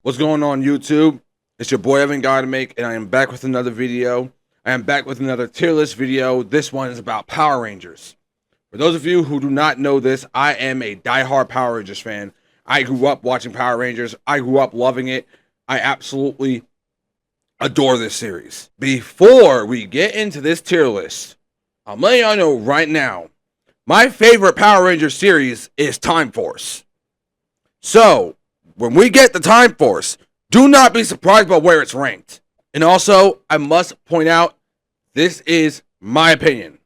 What's going on YouTube? It's your boy Evan Godamake, and I am back with another video. I am back with another tier list video. This one is about Power Rangers. For those of you who do not know this, I am a diehard Power Rangers fan. I grew up watching Power Rangers. I grew up loving it. I absolutely adore this series. Before we get into this tier list, I'm letting y'all know right now, my favorite Power Rangers series is Time Force. So, when we get the Time Force, do not be surprised by where it's ranked. And also, I must point out, this is my opinion.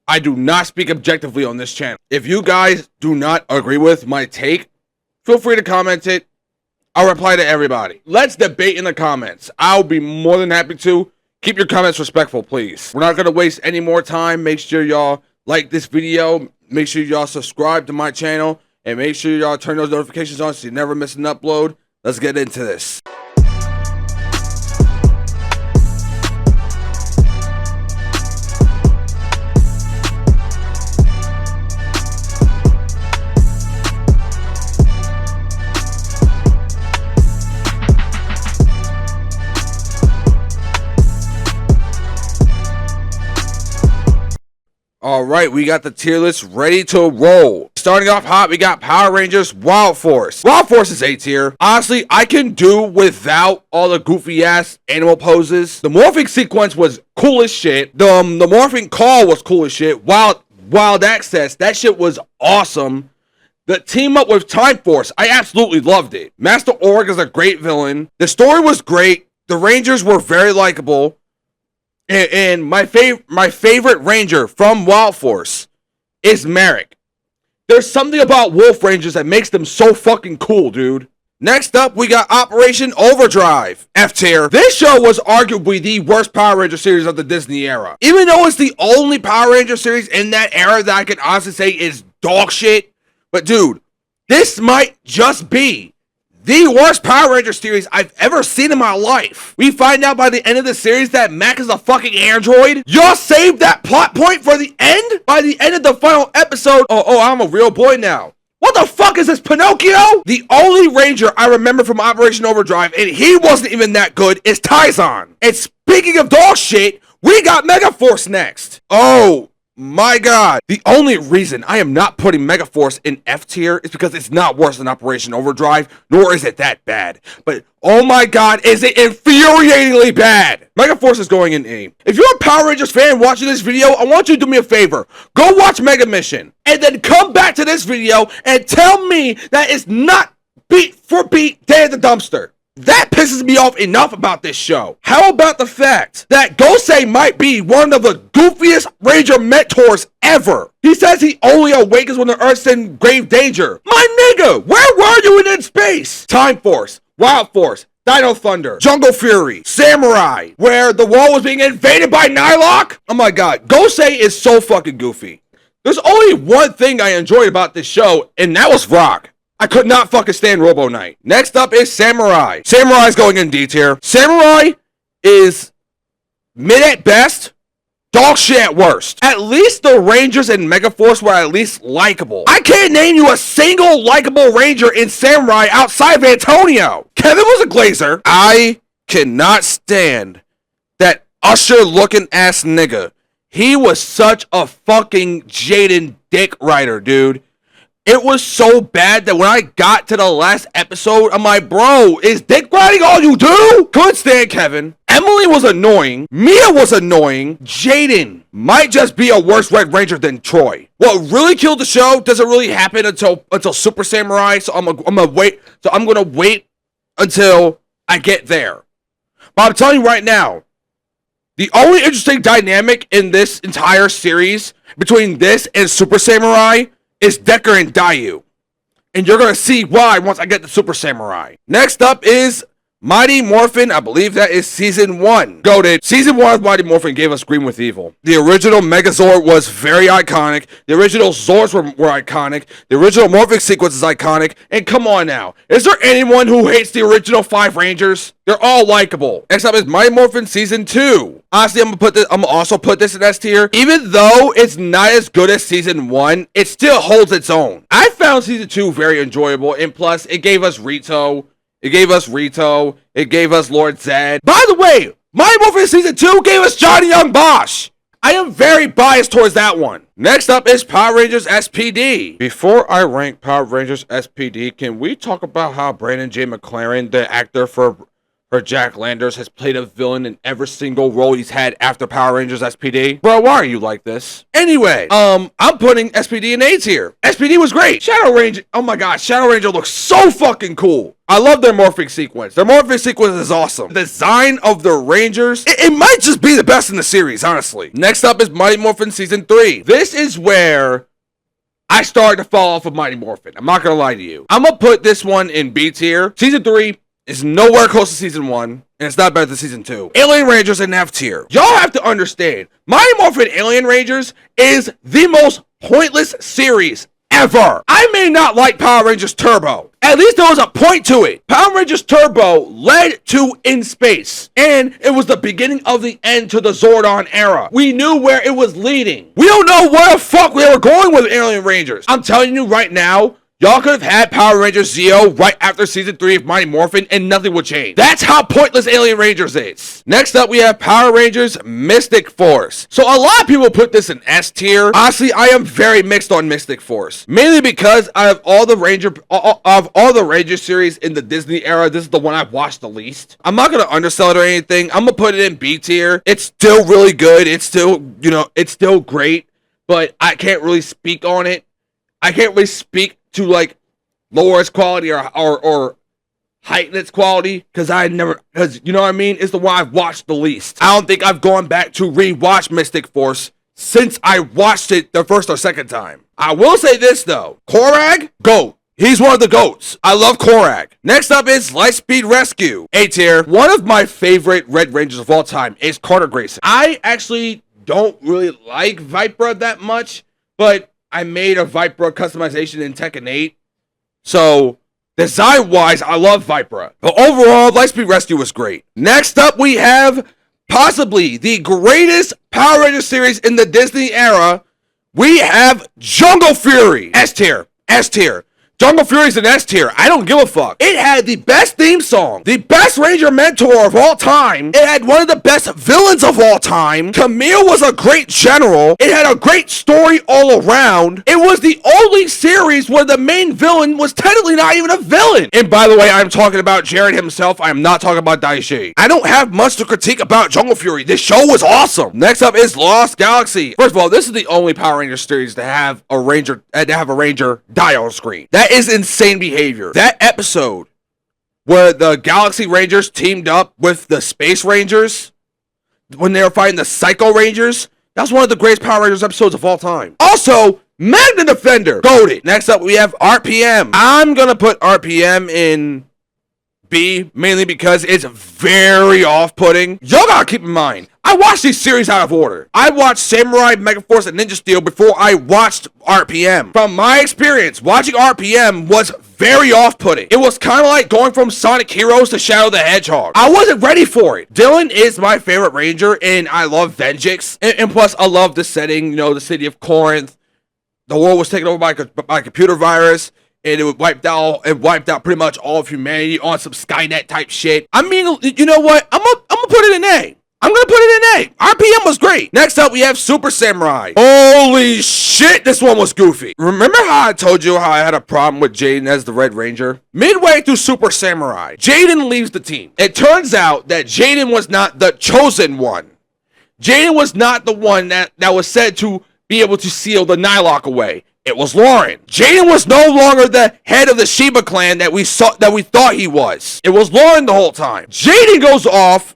I do not speak objectively on this channel. If you guys do not agree with my take, feel free to comment it. I'll reply to everybody. Let's debate in the comments. I'll be more than happy to. Keep your comments respectful, please. We're not going to waste any more time. Make sure y'all like this video. Make sure y'all subscribe to my channel. And make sure y'all turn those notifications on so you never miss an upload. Let's get into this. Alright, we got the tier list ready to roll. Starting off hot, we got Power Rangers Wild Force. Wild Force is A tier. Honestly, I can do without all the goofy ass animal poses. The morphing sequence was cool as shit. The morphing call was cool as shit. Wild Access, that shit was awesome. The team up with Time Force, I absolutely loved it. Master Org is a great villain. The story was great. The Rangers were very likable. And my favorite Ranger from Wild Force is Merrick. There's something about Wolf Rangers that makes them so fucking cool, dude. Next up, we got Operation Overdrive, F tier. This show was arguably the worst Power Ranger series of the Disney era. Even though it's the only Power Ranger series in that era that I can honestly say is dog shit. But dude, this might just be the worst Power Ranger series I've ever seen in my life. We find out by the end of the series that Mac is a fucking android. Y'all saved that plot point for the end? By the end of the final episode, oh, I'm a real boy now. What the fuck is this, Pinocchio? The only Ranger I remember from Operation Overdrive, and he wasn't even that good, is Taizan. And speaking of dog shit, we got Megaforce next. Oh my god. The only reason I am not putting Megaforce in F tier is because it's not worse than Operation Overdrive, nor is it that bad. But oh my god, is it infuriatingly bad. Megaforce is going in E. If you're a Power Rangers fan watching this video, I want you to do me a favor. Go watch Mega Mission, and then come back to this video and tell me that it's not beat for beat Day at the Dumpster. That pisses me off enough about this show. How about the fact that Gosei might be one of the goofiest Ranger mentors ever? He says he only awakens when the Earth's in grave danger. My nigga, where were you in space? Time Force, Wild Force, Dino Thunder, Jungle Fury, Samurai, where the wall was being invaded by Nylok? Oh my god, Gosei is so fucking goofy. There's only one thing I enjoyed about this show, and that was Rock. I could not fucking stand Robo Knight. Next up is Samurai. Samurai's going in D tier. Samurai is mid at best, dog shit at worst. At least the Rangers in Megaforce were at least likable. I can't name you a single likable Ranger in Samurai outside of Antonio. Kevin was a glazer. I cannot stand that Usher looking ass nigga. He was such a fucking Jaden dick rider, dude. It was so bad that when I got to the last episode, I'm like, bro, is dick riding all you do? Couldn't stand Kevin. Emily was annoying. Mia was annoying. Jaden might just be a worse Red Ranger than Troy. What really killed the show doesn't really happen until Super Samurai, so I'm gonna wait. So I'm gonna wait until I get there. But I'm telling you right now, the only interesting dynamic in this entire series between this and Super Samurai is Decker and Dayu. And you're going to see why once I get to Super Samurai. Next up is Mighty Morphin. I believe that is Season 1. Goated. Season 1 of Mighty Morphin gave us Scream with Evil. The original Megazord was very iconic. The original Zords were iconic. The original morphic sequence is iconic. And come on now. Is there anyone who hates the original 5 Rangers? They're all likable. Next up is Mighty Morphin Season 2. Honestly, I'm gonna also put this in S tier. Even though it's not as good as Season 1, it still holds its own. I found Season 2 very enjoyable, and plus, it gave us Rito. It gave us Rito. It gave us Lord Zed. By the way, Mighty Morphin Season 2 gave us Johnny Young Bosch. I am very biased towards that one. Next up is Power Rangers SPD. Before I rank Power Rangers SPD, can we talk about how Brandon J. McLaren, the actor for Jack Landers, has played a villain in every single role he's had after Power Rangers SPD? Bro, why are you like this? Anyway, I'm putting SPD in A tier. SPD was great. Shadow Ranger, oh my god, Shadow Ranger looks so fucking cool. I love their morphing sequence. Their morphing sequence is awesome. The design of the Rangers, it might just be the best in the series, honestly. Next up is Mighty Morphin Season 3. This is where I started to fall off of Mighty Morphin. I'm not gonna lie to you. I'm gonna put this one in B tier. Season 3 is nowhere close to Season 1, and it's not better than Season 2. Alien Rangers in F tier. Y'all have to understand, Mighty Morphin Alien Rangers is the most pointless series ever. I may not like Power Rangers Turbo. At least there was a point to it. Power Rangers Turbo led to In Space, and it was the beginning of the end to the Zordon era. We knew where it was leading. We don't know where the fuck we were going with Alien Rangers. I'm telling you right now, y'all could have had Power Rangers Zeo right after Season 3 of Mighty Morphin and nothing would change. That's how pointless Alien Rangers is. Next up, we have Power Rangers Mystic Force. So a lot of people put this in S tier. Honestly, I am very mixed on Mystic Force. Mainly because out of all the Ranger series in the Disney era, this is the one I've watched the least. I'm not going to undersell it or anything. I'm going to put it in B tier. It's still really good. It's still, it's still great. But I can't really speak on it. I can't really speak to like lower its quality or heighten its quality because you know what I mean? It's the one I've watched the least. I don't think I've gone back to rewatch Mystic Force since I watched it the first or second time. I will say this though, Korag, GOAT. He's one of the GOATs. I love Korag. Next up is Lightspeed Rescue. A tier. One of my favorite Red Rangers of all time is Carter Grayson. I actually don't really like Vipra that much, but I made a Vipra customization in Tekken 8. So, design-wise, I love Vipra. But overall, Lightspeed Rescue was great. Next up, we have possibly the greatest Power Rangers series in the Disney era. We have Jungle Fury. S tier. S tier. Jungle Fury's an S tier. I don't give a fuck. It had the best theme song, the best Ranger mentor of all time. It had one of the best villains of all time. Camille was a great general. It had a great story all around. It was the only series where the main villain was technically not even a villain. And by the way, I'm talking about Jared himself. I am not talking about Daishi. I don't have much to critique about Jungle Fury. This show was awesome. Next up is Lost Galaxy. First of all, this is the only Power Ranger series to have a Ranger die on screen. That is insane behavior. That episode where the Galaxy Rangers teamed up with the Space Rangers when they were fighting the Psycho Rangers, that's one of the greatest Power Rangers episodes of all time. Also, Magna Defender, goated. Next up, we have RPM. I'm gonna put RPM in B, mainly because it's very off-putting. Y'all gotta keep in mind, I watched these series out of order. I watched Samurai, Megaforce, and Ninja Steel before I watched RPM. From my experience, watching RPM was very off-putting. It was kind of like going from Sonic Heroes to Shadow the Hedgehog. I wasn't ready for it. Dylan is my favorite Ranger, and I love Venjix. And plus, I love the setting, the city of Corinth. The world was taken over by a computer virus. And it wiped out pretty much all of humanity on some Skynet type shit. I mean, you know what? I'm gonna put it in A. I'm gonna put it in A. RPM was great. Next up, we have Super Samurai. Holy shit, this one was goofy. Remember how I told you how I had a problem with Jaden as the Red Ranger? Midway through Super Samurai, Jaden leaves the team. It turns out that Jaden was not the chosen one. Jaden was not the one that was said to be able to seal the Nylock away. It was Lauren. Jaden was no longer the head of the Sheba clan that we thought he was. It was Lauren the whole time. Jaden goes off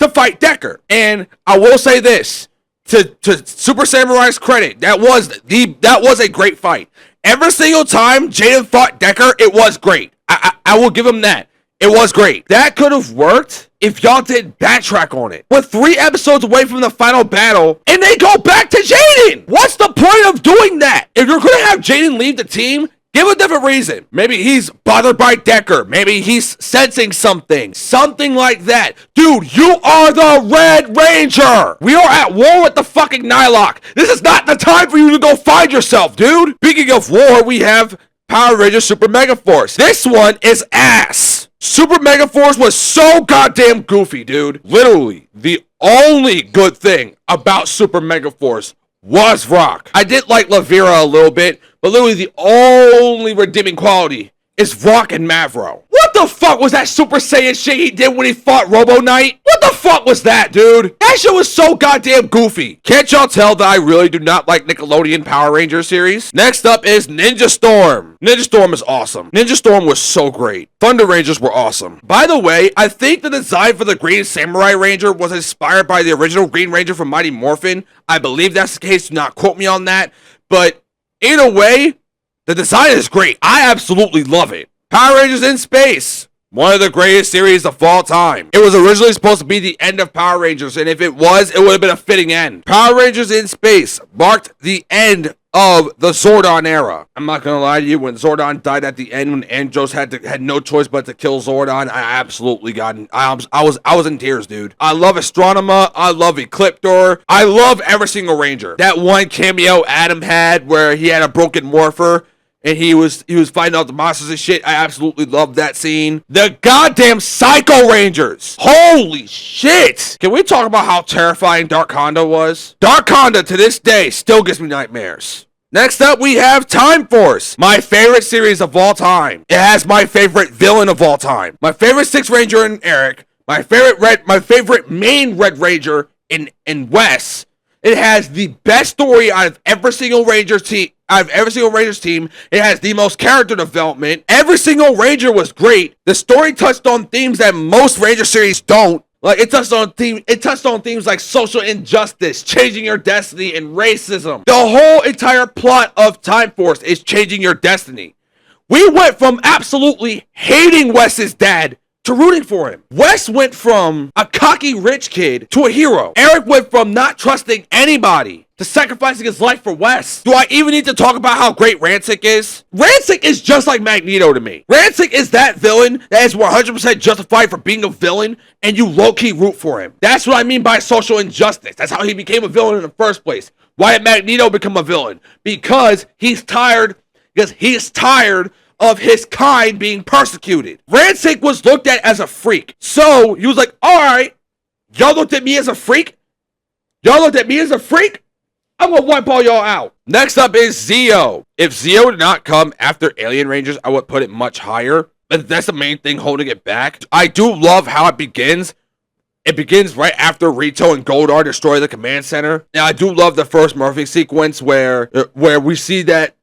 to fight Decker. And I will say this, to Super Samurai's credit, that was a great fight. Every single time Jaden fought Decker, it was great. I will give him that. It was great. That could have worked if y'all did backtrack on it. We're 3 episodes away from the final battle, and they go back to Jaden. What's the point of doing that? If you're going to have Jaden leave the team, give a different reason. Maybe he's bothered by Decker. Maybe he's sensing something. Something like that. Dude, you are the Red Ranger. We are at war with the fucking Nylock. This is not the time for you to go find yourself, dude. Speaking of war, we have Power Rangers Super Megaforce. This one is ass. Super Megaforce was so goddamn goofy, dude. Literally, the only good thing about Super Megaforce was Rock. I did like Lavera a little bit, but literally the only redeeming quality is Rock and Mavro. What the fuck was that Super Saiyan shit he did when he fought Robo Knight? What the fuck was that, dude? That shit was so goddamn goofy. Can't y'all tell that I really do not like Nickelodeon Power Rangers series? Next up is Ninja Storm. Ninja Storm is awesome. Ninja Storm was so great. Thunder Rangers were awesome. By the way, I think the design for the Green Samurai Ranger was inspired by the original Green Ranger from Mighty Morphin. I believe that's the case. Do not quote me on that. But in a way, the design is great. I absolutely love it. Power Rangers in Space. One of the greatest series of all time. It was originally supposed to be the end of Power Rangers, and if it was, it would have been a fitting end. Power Rangers in Space marked the end of the Zordon era. I'm not gonna lie to you, when Zordon died at the end, when Andros had no choice but to kill Zordon, I absolutely I was in tears, dude. I love Astronema, I love Ecliptor, I love every single Ranger. That one cameo Adam had where he had a broken Morpher and he was fighting out the monsters and shit. I absolutely loved that scene. The goddamn Psycho Rangers. Holy shit. Can we talk about how terrifying Dark Honda was? Dark Honda to this day still gives me nightmares. Next up, we have Time Force, my favorite series of all time. It has my favorite villain of all time. My favorite Sixth Ranger in Eric. My favorite main Red Ranger in Wes. It has the best story out of every single Rangers team. It has the most character development. Every single Ranger was great. The story touched on themes that most Ranger series don't. Like it touched on themes like social injustice, changing your destiny, and racism. The whole entire plot of Time Force is changing your destiny. We went from absolutely hating Wes's dad to rooting for him. Wes went from a cocky rich kid to a hero. Eric went from not trusting anybody to sacrificing his life for Wes. Do I even need to talk about how great Rancic is? Rancic is just like Magneto to me. Rancic is that villain that is 100% justified for being a villain and you low-key root for him. That's what I mean by social injustice. That's how he became a villain in the first place. Why did Magneto become a villain? Because he's tired of his kind being persecuted. Rancic was looked at as a freak. So he was like, alright, y'all looked at me as a freak? I'm gonna wipe all y'all out. Next up is Zeo. If Zeo did not come after Alien Rangers, I would put it much higher. But that's the main thing holding it back. I do love how it begins. It begins right after Rito and Goldar destroy the command center. And I do love the first morphing sequence where we see that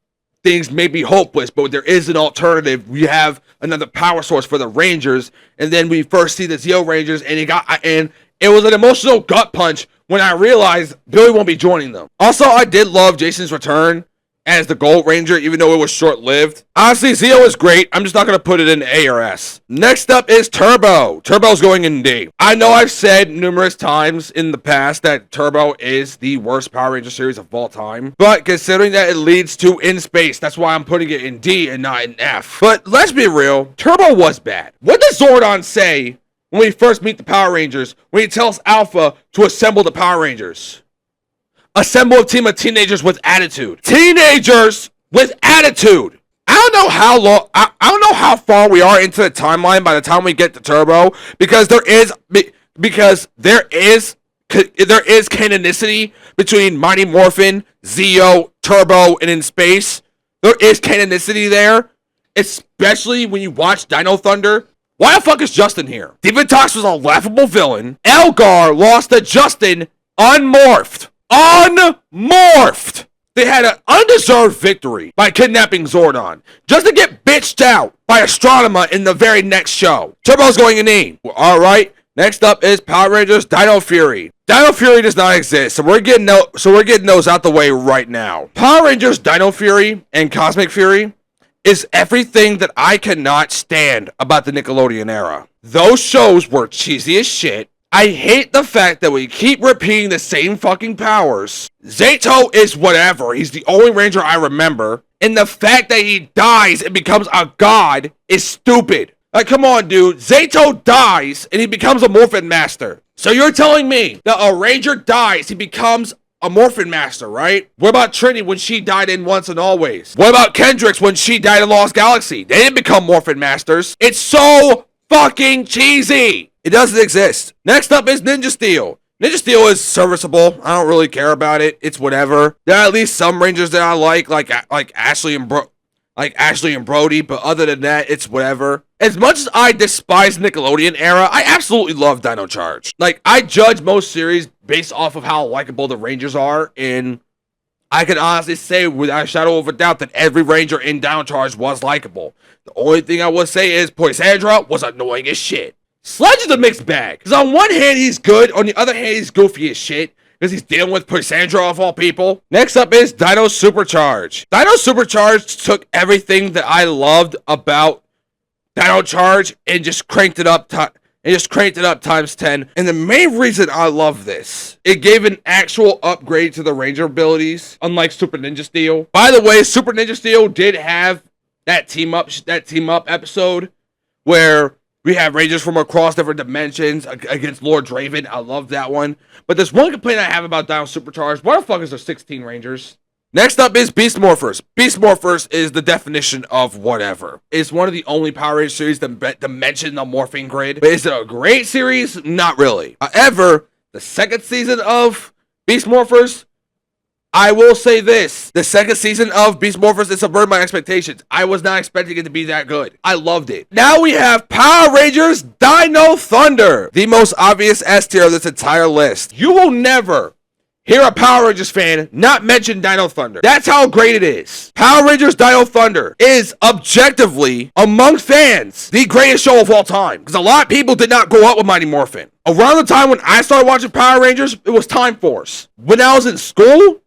things may be hopeless, but there is an alternative. We have another power source for the Rangers, and then we first see the Zeo Rangers, and it was an emotional gut punch when I realized Billy won't be joining them. Also, I did love Jason's return as the Gold Ranger, even though it was short-lived. Honestly, Zeo is great. I'm just not going to put it in A or S. Next up is Turbo. Turbo's going in D. I know I've said numerous times in the past that Turbo is the worst Power Ranger series of all time, but considering that it leads to In Space, that's why I'm putting it in D and not in F. But let's be real, Turbo was bad. What does Zordon say when we first meet the Power Rangers, when he tells Alpha to assemble the Power Rangers? Assemble a team of teenagers with attitude. Teenagers with attitude. I don't know how far we are into the timeline by the time we get to Turbo, because there is canonicity between Mighty Morphin, Zeo, Turbo, and In Space. There is canonicity there, especially when you watch Dino Thunder. Why the fuck is Justin here? Divatox was a laughable villain. Elgar lost to Justin unmorphed. Unmorphed! They had an undeserved victory by kidnapping Zordon, just to get bitched out by Astronema in the very next show. Turbo's going in E. Alright, next up is Power Rangers Dino Fury. Dino Fury does not exist, so we're getting those out the way right now. Power Rangers Dino Fury and Cosmic Fury is everything that I cannot stand about the Nickelodeon era. Those shows were cheesy as shit. I hate the fact that we keep repeating the same fucking powers. Zato is whatever. He's the only Ranger I remember. And the fact that he dies and becomes a god is stupid. Like, come on, dude. Zato dies and he becomes a Morphin Master. So you're telling me that a Ranger dies, he becomes a Morphin Master, right? What about Trinity when she died in Once and Always? What about Kendrix when she died in Lost Galaxy? They didn't become Morphin Masters. It's so fucking cheesy. It doesn't exist. Next up is Ninja Steel. Ninja Steel is serviceable. I don't really care about it. It's whatever. There are at least some Rangers that I like Ashley and Brody, but other than that, it's whatever. As much as I despise Nickelodeon era, I absolutely love Dino Charge. Like, I judge most series based off of how likable the Rangers are, and I can honestly say without a shadow of a doubt that every Ranger in Dino Charge was likable. The only thing I would say is Poisandra was annoying as shit. Sledge is a mixed bag, because on one hand he's good, on the other hand he's goofy as shit, because he's dealing with Poisandra of all people. Next up is Dino Supercharge. Dino Supercharge took everything that I loved about Dino Charge and just cranked it up times 10. And the main reason I love this, it gave an actual upgrade to the Ranger abilities, unlike Super Ninja Steel. By the way, Super Ninja Steel did have that team up episode where we have Rangers from across different dimensions against Lord Draven. I love that one. But there's one complaint I have about Dino Supercharged. Why the fuck is there 16 Rangers? Next up is Beast Morphers. Beast Morphers is the definition of whatever. It's one of the only Power Ranger series to mention the morphing grid. But is it a great series? Not really. However, the second season of Beast Morphers, I will say this. The second season of Beast Morphers, it subverted my expectations. I was not expecting it to be that good. I loved it. Now we have Power Rangers Dino Thunder. The most obvious S tier of this entire list. You will never hear a Power Rangers fan not mention Dino Thunder. That's how great it is. Power Rangers Dino Thunder is objectively, among fans, the greatest show of all time. Because a lot of people did not grow up with Mighty Morphin. Around the time when I started watching Power Rangers, it was Time Force. When I was in school,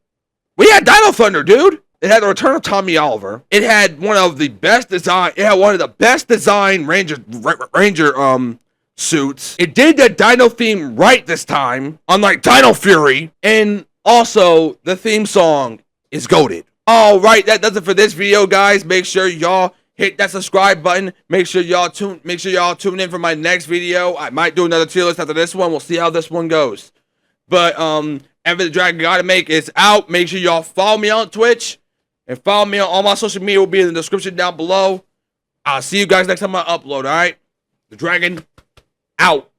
we had Dino Thunder, dude. It had the return of Tommy Oliver. It had one of the best design Ranger suits. It did the Dino theme right this time, unlike Dino Fury. And also, the theme song is goated. All right, that does it for this video, guys. Make sure y'all hit that subscribe button. Make sure y'all tune in for my next video. I might do another tier list after this one. We'll see how this one goes. But Ever the Dragon Gotta Make is out. Make sure y'all follow me on Twitch and follow me on all my social media. Will be in the description down below. I'll see you guys next time I upload. All right, the Dragon out.